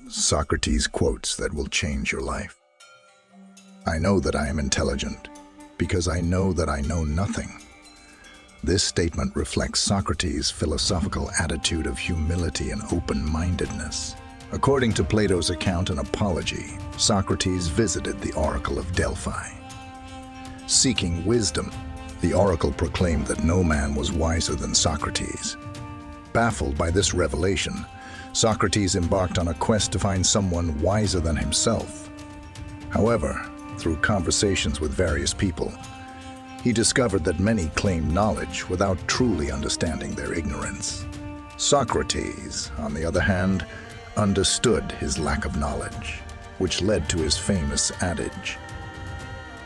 Socrates quotes that will change your life. I know that I am intelligent because I know that I know nothing. This statement reflects Socrates' philosophical attitude of humility and open-mindedness. According to Plato's account and Apology, Socrates visited the Oracle of Delphi. Seeking wisdom, the oracle proclaimed that no man was wiser than Socrates. Baffled by this revelation, Socrates embarked on a quest to find someone wiser than himself. However, through conversations with various people, he discovered that many claimed knowledge without truly understanding their ignorance. Socrates, on the other hand, understood his lack of knowledge, which led to his famous adage,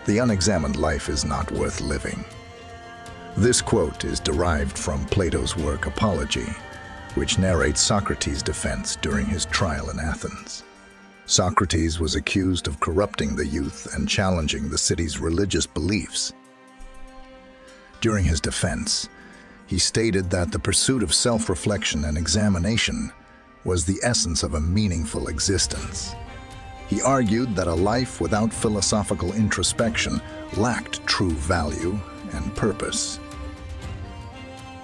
"The unexamined life is not worth living." This quote is derived from Plato's work Apology, which narrates Socrates' defense during his trial in Athens. Socrates was accused of corrupting the youth and challenging the city's religious beliefs. During his defense, he stated that the pursuit of self-reflection and examination was the essence of a meaningful existence. He argued that a life without philosophical introspection lacked true value and purpose.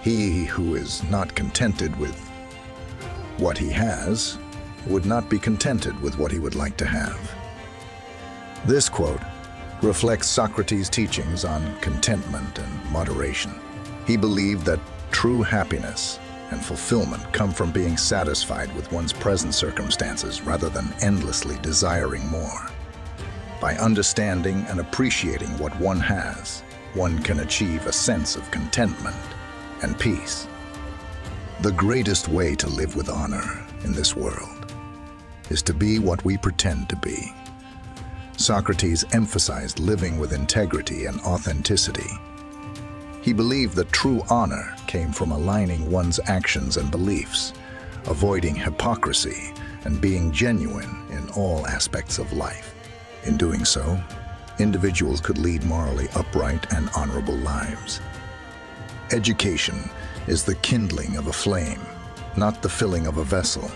He who is not contented with what he has would not be contented with what he would like to have. This quote reflects Socrates' teachings on contentment and moderation. He believed that true happiness and fulfillment come from being satisfied with one's present circumstances rather than endlessly desiring more. By understanding and appreciating what one has, one can achieve a sense of contentment and peace. The greatest way to live with honor in this world is to be what we pretend to be. Socrates emphasized living with integrity and authenticity. He believed that true honor came from aligning one's actions and beliefs, avoiding hypocrisy, and being genuine in all aspects of life. In doing so, individuals could lead morally upright and honorable lives. Education is the kindling of a flame, not the filling of a vessel.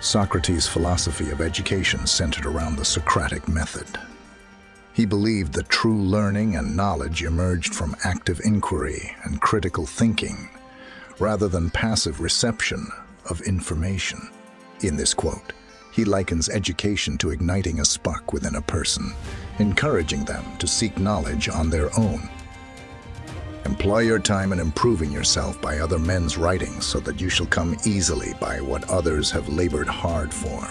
Socrates' philosophy of education centered around the Socratic method. He believed that true learning and knowledge emerged from active inquiry and critical thinking, rather than passive reception of information. In this quote, he likens education to igniting a spark within a person, encouraging them to seek knowledge on their own. Employ your time in improving yourself by other men's writings so that you shall come easily by what others have labored hard for.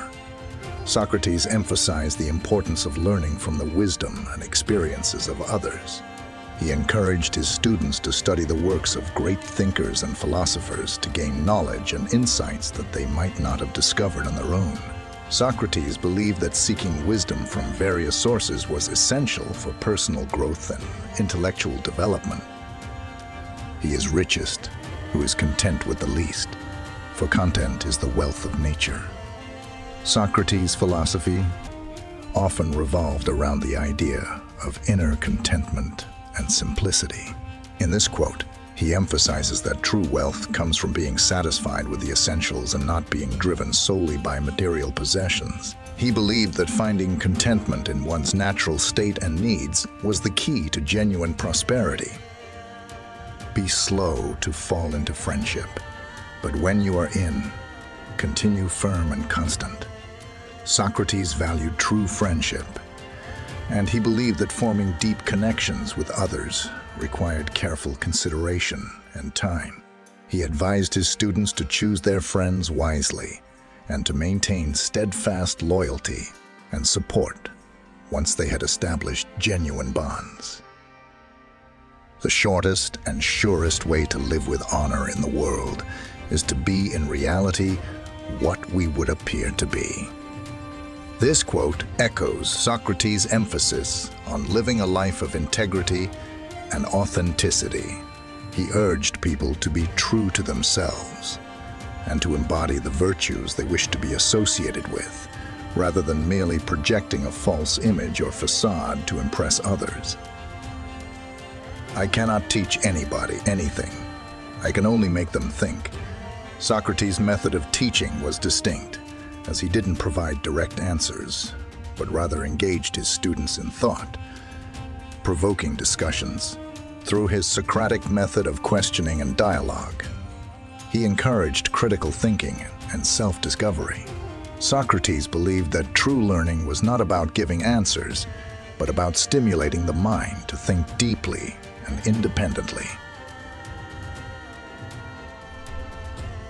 Socrates emphasized the importance of learning from the wisdom and experiences of others. He encouraged his students to study the works of great thinkers and philosophers to gain knowledge and insights that they might not have discovered on their own. Socrates believed that seeking wisdom from various sources was essential for personal growth and intellectual development. He is richest who is content with the least, for content is the wealth of nature. Socrates' philosophy often revolved around the idea of inner contentment and simplicity. In this quote, he emphasizes that true wealth comes from being satisfied with the essentials and not being driven solely by material possessions. He believed that finding contentment in one's natural state and needs was the key to genuine prosperity. Be slow to fall into friendship, but when you are in, continue firm and constant. Socrates valued true friendship, and he believed that forming deep connections with others required careful consideration and time. He advised his students to choose their friends wisely and to maintain steadfast loyalty and support once they had established genuine bonds. The shortest and surest way to live with honor in the world is to be in reality what we would appear to be. This quote echoes Socrates' emphasis on living a life of integrity and authenticity. He urged people to be true to themselves and to embody the virtues they wish to be associated with, rather than merely projecting a false image or facade to impress others. I cannot teach anybody anything. I can only make them think. Socrates' method of teaching was distinct, as he didn't provide direct answers, but rather engaged his students in thought-provoking discussions. Through his Socratic method of questioning and dialogue, he encouraged critical thinking and self-discovery. Socrates believed that true learning was not about giving answers, but about stimulating the mind to think deeply and independently.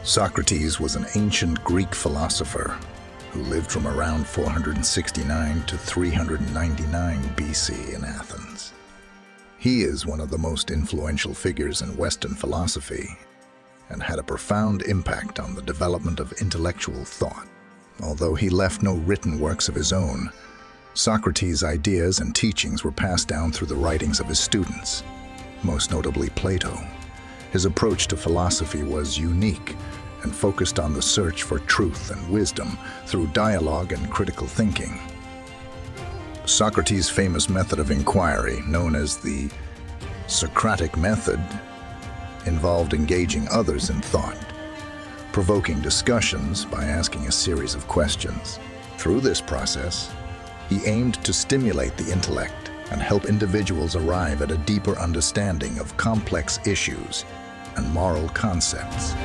Socrates was an ancient Greek philosopher who lived from around 469 to 399 BC in Athens. He is one of the most influential figures in Western philosophy and had a profound impact on the development of intellectual thought. Although he left no written works of his own, Socrates' ideas and teachings were passed down through the writings of his students, most notably Plato. His approach to philosophy was unique and focused on the search for truth and wisdom through dialogue and critical thinking. Socrates' famous method of inquiry, known as the Socratic method, involved engaging others in thought-provoking discussions by asking a series of questions. Through this process, he aimed to stimulate the intellect and help individuals arrive at a deeper understanding of complex issues and moral concepts.